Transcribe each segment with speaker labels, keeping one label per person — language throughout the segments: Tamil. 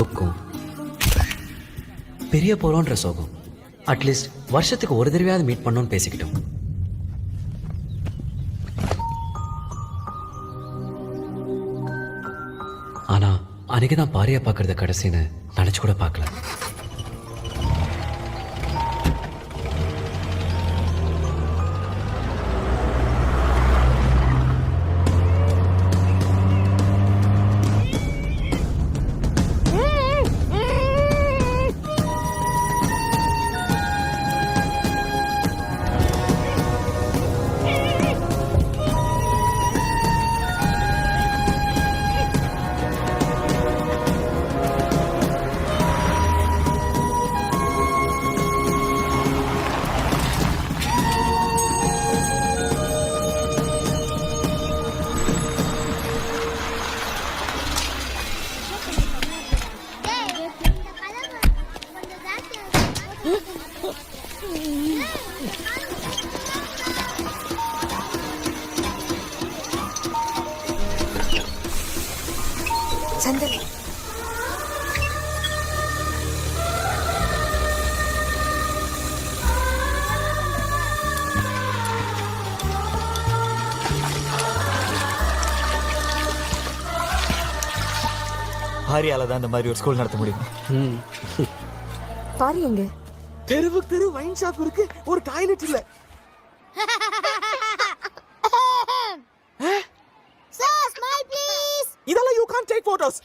Speaker 1: துக்கம், பெரிய போறோன்ற சோகம். அட்லீஸ்ட் வருஷத்துக்கு ஒரு தடவையாவது மீட் பண்ணோன்னு பேசிக்கிட்டோம். ஆனா அன்னைக்கு தான் பாரியா பார்க்கறத கடைசின்னு நினைச்சு கூட பார்க்கல.
Speaker 2: சந்தன்,
Speaker 3: பாரியால தான் இந்த மாதிரி ஒரு ஸ்கூல் நடத்த முடியும்.
Speaker 2: பாரு எங்க
Speaker 4: தெருவுக்கு தெரு வைன் ஷாப் இருக்கு, ஒரு டாய்லெட் இல்ல.
Speaker 5: Sir, smile please.
Speaker 4: இதெல்லாம் you can't take photos.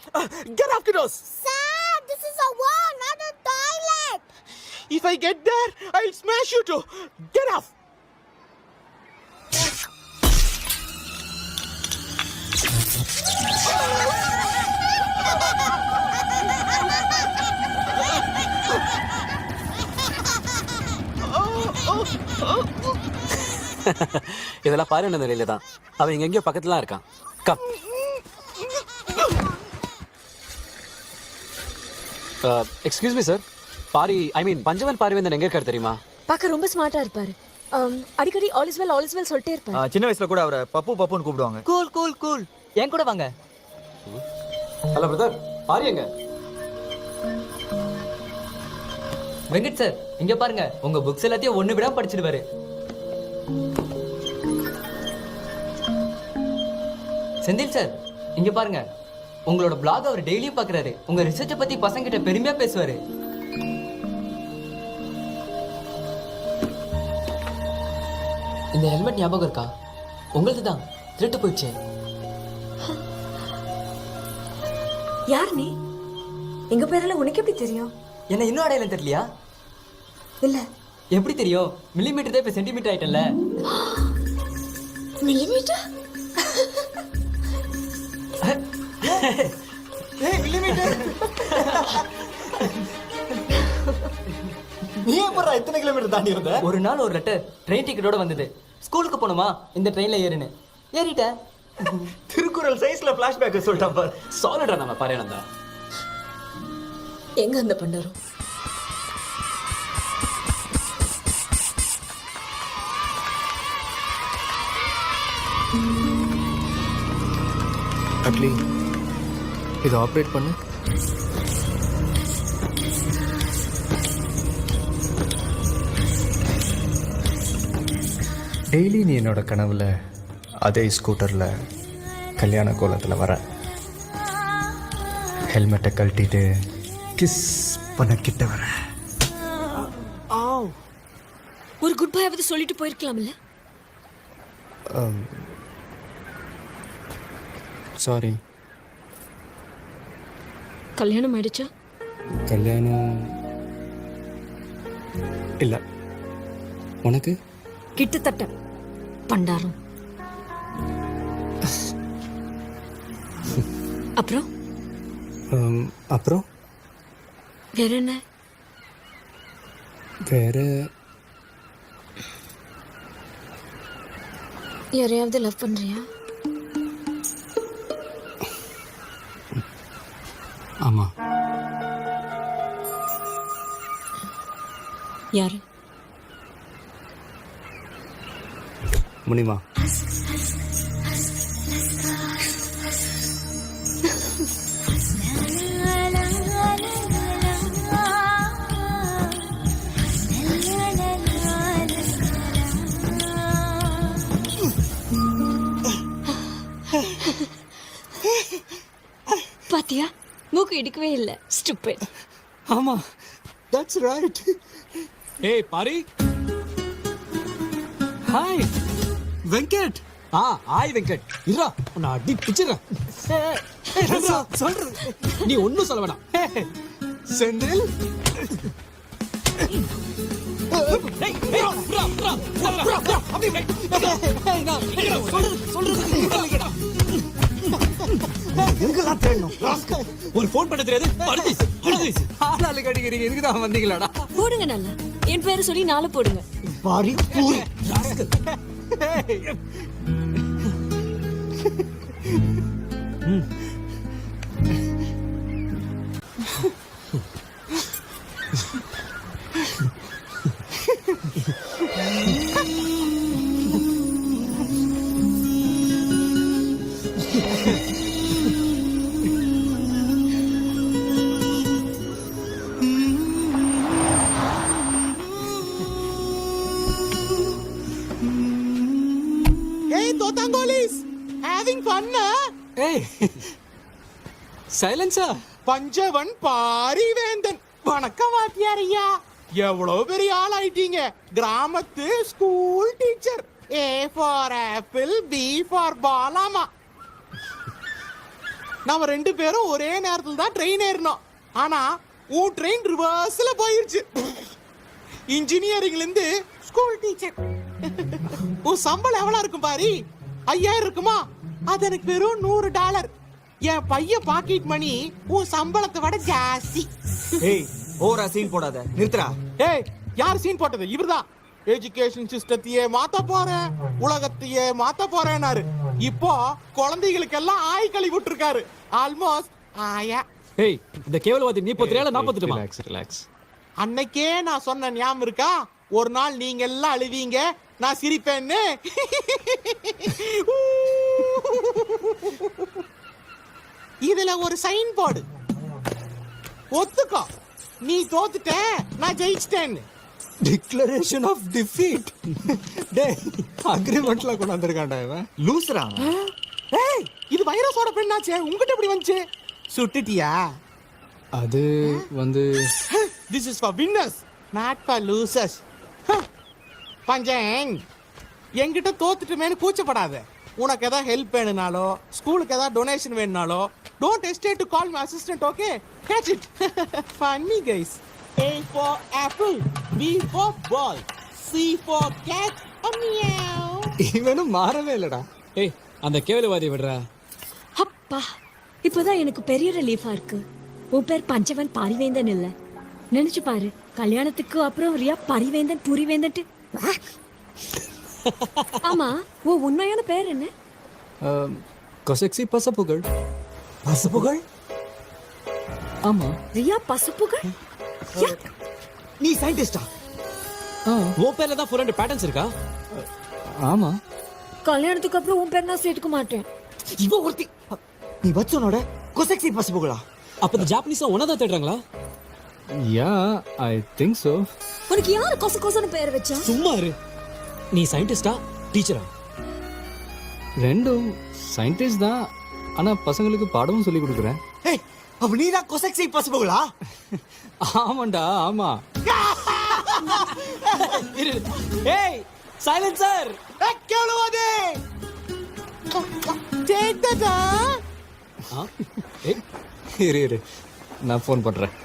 Speaker 4: Get off kiddos.
Speaker 5: Sir, this is a wall, not a toilet.
Speaker 4: If I get there, I'll smash you too. Get off.
Speaker 1: இதெல்லாம் பாரு என்ன நிலையில தான். அவன் இங்க எங்கேயோ பக்கத்துல இருக்கான். Come. Excuse me sir, Pari Panchavan Parivendhan எங்க இருக்காரு தெரியுமா?
Speaker 2: பார்க்க ரொம்ப ஸ்மார்ட்டா இருப்பாரு. அடிக்கடி ஆல் இஸ் வெல் சொல்லிட்டே இருப்பாரு.
Speaker 3: சின்ன வயசுல கூட அவரை பப்பு பப்புன்னு கூப்பிடுவாங்க.
Speaker 6: கூல் கூல் கூல், என் கூட வாங்க.
Speaker 1: ஹலோ பிரதர், பாரி எங்க?
Speaker 6: வெங்கட் சார், இங்க பாருங்க, உங்க புக்ஸ் எல்லாத்தையும் ஒண்ணு விடாம படிச்சிடுவாரு. செந்தில் சார், இங்க பாருங்க, உங்களோட பிளாக் அவர் டெய்லியும் பாக்குறாரு. உங்க ரிசர்ச்சை பத்தி பசங்க கிட்ட பெருமையா பேசுவாரு. இந்த ஹெல்மெட் ஞாபகம் இருக்கா? உங்களது தான், திருட்டு போயிடுச்சு.
Speaker 2: யார் நீ? எங்க பேரெல்லாம் உனக்கு எப்படி தெரியும்?
Speaker 6: என்ன இன்னும் அடையாளம் தெரியலையா?
Speaker 2: இல்ல.
Speaker 6: எப்படி தெரியும்? மில்லிமீட்டர் தான் இப்ப சென்டிமீட்டர் ஆயிட்டல.
Speaker 2: மில்லிமீட்டர்?
Speaker 3: ஏய் மில்லிமீட்டர், நீ எப்பறா இத்தனை கிலோமீட்டர் தாண்டி வந்த?
Speaker 6: ஒரு நாள் ஒரு லெட்டர் ட்ரெயின் டிக்கெட்டோட வந்தது. ஸ்கூலுக்கு போணுமா, இந்த ட்ரெயின்ல ஏறுன்னு ஏறிட்டேன்.
Speaker 3: திருக்குறள் சைஸ்ல ஃபிளாஷ்பேக் சொல்லிட்டான் பாரு.
Speaker 1: சாலிடா நம்ம பாரியானந்தா.
Speaker 2: எங்க அந்த பண்டாரம்?
Speaker 4: அட்லி, இதை ஆப்ரேட் பண்ணு. டெய்லி நீ என்னோட கனவுல அதே ஸ்கூட்டர்ல கல்யாண கோலத்தில் வர, ஹெல்மெட்டை கழட்டிட்டு கிஸ் பண்ண கிட்ட வர.
Speaker 2: ஒரு குட் பை ஆவது சொல்லிட்டு போயிருக்கலாம்ல?
Speaker 4: சாரி.
Speaker 2: கல்யாணம் ஆயிடுச்சா?
Speaker 4: கல்யாணம் இல்லை. உனக்கு?
Speaker 2: கிட்டத்தட்ட. பண்டாரம். அப்புறம்
Speaker 4: அப்புறம்
Speaker 2: வேற என்ன?
Speaker 4: வேற
Speaker 2: யாரையாவது லவ் பண்றியா?
Speaker 4: ஆமா.
Speaker 2: யாரு?
Speaker 4: முனிமா.
Speaker 2: தூக்கம் எடுக்கவே இல்ல ஸ்டூபிட்.
Speaker 1: ஆமா, தட்ஸ் ரைட். ஏய் பாரி. ஹாய் வெங்கட். ஹாய் வெங்கட். இருடா, உன்னை அடி பிச்சிடுறேன். சொல்றது நீ ஒன்னும் சொல்ல வேணாம். செந்தில். ஒரு போன் பண்ண தெரியாது. ஆளாளுக்கு அடிக்கிறீங்க, இதுக்குதான் வந்தீங்களாடா?
Speaker 2: போடுங்க நல்லா, என் பேரை சொல்லி 4 போடுங்க.
Speaker 3: Pari puri.
Speaker 7: Hey, Totangolis! Having fun, huh?
Speaker 1: ஏய் சைலன்ஸா?
Speaker 7: பஞ்சவன் பாரிவேந்தன். வணக்கம் வாத்தியார் ஐயா. எவ்வளவு பெரிய ஆள் ஆயிட்டீங்க. கிராமத்து school teacher. A for apple, B for பாலாமா. நாம 2 பேரும் ஒரே நேரத்துல தான் ட்ரெயின் ஏறணும். ஆனா உன் ட்ரெயின் ரிவர்ஸ்ல போயிருச்சு. இன்ஜினியரிங்ல இருந்து ஸ்கூல் டீச்சர். உன் சம்பளம் எவ்வளவு இருக்கும் பாரி? 5000 இருக்குமா? அது எனக்கு வெறும் $100. என் பையன் பாக்கெட் மணி உன் சம்பளத்தை விட ஜாஸ்தி.
Speaker 3: ஏய் ஓவரா சீன் போடாத, நிறுத்துடா.
Speaker 7: ஏய், யார் சீன் போட்டது? இவர்தான். எஜுகேஷன் சிஸ்டத்தையே மாத்த போறேன், உலகத்தையே மாத்த போறேன்னாரு. இப்போ குழந்தைகளுக்கெல்லாம் ஆய் கழுவி விட்டுருக்காரு. ஆல்மோஸ்ட் ஆயா.
Speaker 1: ஏய், இந்த கேவலவாதி நீ போத்துறியா 40
Speaker 4: ரிலாக்ஸ்.
Speaker 7: அன்னைக்கே நான் சொன்ன ஞாபகம் இருக்கா? ஒரு நாள் நீங்க எல்லாம் அழுவீங்க, நான் சிரிப்பேன்னு. இதுல ஒரு சைன் போர்டு. ஒத்துக்கோ, நீ தோத்துட்ட, நான் ஜெயிச்சிட்டேன்னு.
Speaker 1: Declaration of defeat. டேய், அக்ரிமெண்ட்ல கொண்டு வந்திருக்கான்டா இவன்.
Speaker 3: லூசுடா.
Speaker 7: ஏய், இது வைரஸோட பெண்ணாச்சே, உங்ககிட்ட எப்படி வந்துச்சு? சுட்டுட்டியா?
Speaker 1: அது வந்து
Speaker 7: This is for winners, not for losers. பஞ்சங், என்கிட்ட தோத்துட்டுமேனு கூச்சப்படாத. உனக்கு ஏதாவது ஹெல்ப் வேணும்னாலோ, ஸ்கூலுக்கு ஏதாவது donation வேணும்னாலோ, don't hesitate to call my assistant, okay? Catch it. Funny guys. A for apple, B for ball, C for cat, meow.
Speaker 1: இவனும் மாறவே இல்லடா. ஏய், அந்த கேவலவாதி விடுறா.
Speaker 2: அப்பா, இப்போதான் எனக்கு பெரிய ரிலீஃபா இருக்கு. உன் பேர் பஞ்சவன் பாரிவேந்தன் இல்ல. நினைச்சு பாரு, கல்யாணத்துக்கு அப்புறம் ரியா பரிவேந்தன் புரிவேந்தன்ட்டு. ஆமா, உன் உண்மையான பேர் என்ன?
Speaker 1: கொசெக்சி பசப்புகள்.
Speaker 3: பசுப்புகள்?
Speaker 1: ஆமா.
Speaker 2: ரியா பசுப்புகள்?
Speaker 3: நீ சயின்டிஸ்டா?
Speaker 1: உன் பேர்ல தான் 400 பேட்டர்ன்ஸ் இருக்கா? ஆமா.
Speaker 2: கல்யாணத்துக்கு அப்புறம் உன் பேர் நான் சேர்த்துக்க மாட்டேன்.
Speaker 3: இவ ஒருத்தி. நீ வச்சனோட கொசெக்சி பசுப்புகளா?
Speaker 1: அப்ப இந்த ஜாப்பனீஸ் உனதான் தேடுறாங்களா?
Speaker 4: Yeah, I think so.
Speaker 2: உனக்கு யாரு கொச கொசன்னு பேர் வச்சா?
Speaker 1: சும்மா இரு. நீ சயின்டிஸ்டா டீச்சரா?
Speaker 4: ரெண்டும் சயின்டிஸ்ட் தான், ஆனா பசங்களுக்கு பாடமும் சொல்லி கொடுக்குறேன்.
Speaker 3: ஏய், அப்ப நீ தான் கொசெக்சி பசுப்புகளா?
Speaker 1: ஆமாண்டா, ஆமா. இரு. ஏய், சைலன்சர்.
Speaker 7: கேளுவாதே. Take that,
Speaker 1: ஏய்,
Speaker 4: இரு நான் ஃபோன் பண்றேன்.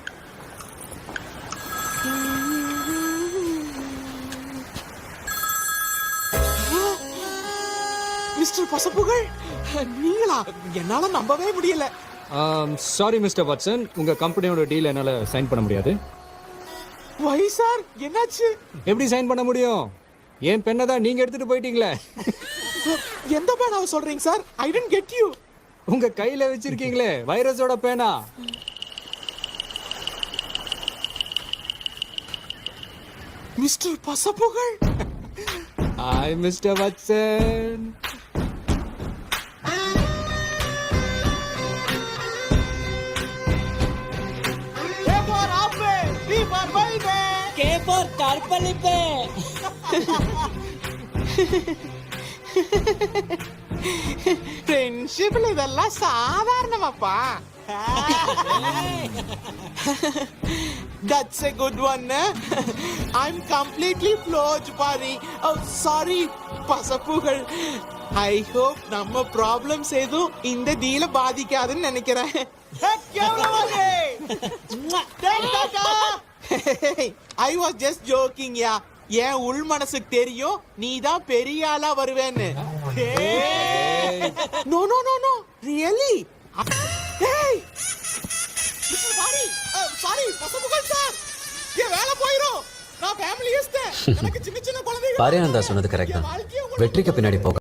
Speaker 7: மிஸ்டர் பசப்புகள், நீங்களா? என்னால நம்பவே முடியல.
Speaker 4: சாரி மிஸ்டர் வாட்சன், உங்க கம்பெனியோட டீல் என்னால சைன் பண்ண முடியாது.
Speaker 7: வை சார், என்னாச்சு?
Speaker 4: எப்படி சைன் பண்ண முடியும்? என் பெண்ணை தான் நீங்க எடுத்துட்டு போயிட்டீங்களே.
Speaker 7: எந்த பேனாவை சொல்றீங்க sir? I don't get you.
Speaker 4: உங்க கையில வச்சிருக்கீங்களே வைரஸோட பேனா.
Speaker 7: மிஸ்டர் பசப்புகள்.
Speaker 4: Hi mister Watson.
Speaker 7: A for apple, B for baby.
Speaker 1: K for கற்பழிப்பு.
Speaker 7: ஃப்ரெண்ட்ஷிப்ல இதெல்லாம் சாதாரணமாப்பா. That's a good one. I'm completely floored, Pari. Oh, sorry, பசப்புகள். I hope நம்ம ப்ராப்ளம்ஸ் எதுவும் இந்த டீல பாதிக்காதுன்னு நினைக்கிறேன். I was just joking, yeah. என் உள் மனசுக்கு தெரியும் நீ தான் பெரிய ஆளா வருவேன்னு. No, no, no, no. Really? Hey! Mr. Pari, sorry, பசப்புகள் சார். என் வேலை போயிரும். நான் ஃபேமிலி எனக்கு சின்ன சின்ன குழந்தைங்க.
Speaker 1: பாரியானந்தா சொன்னது கரெக்ட் தான். வெற்றிக்கு பின்னாடி போக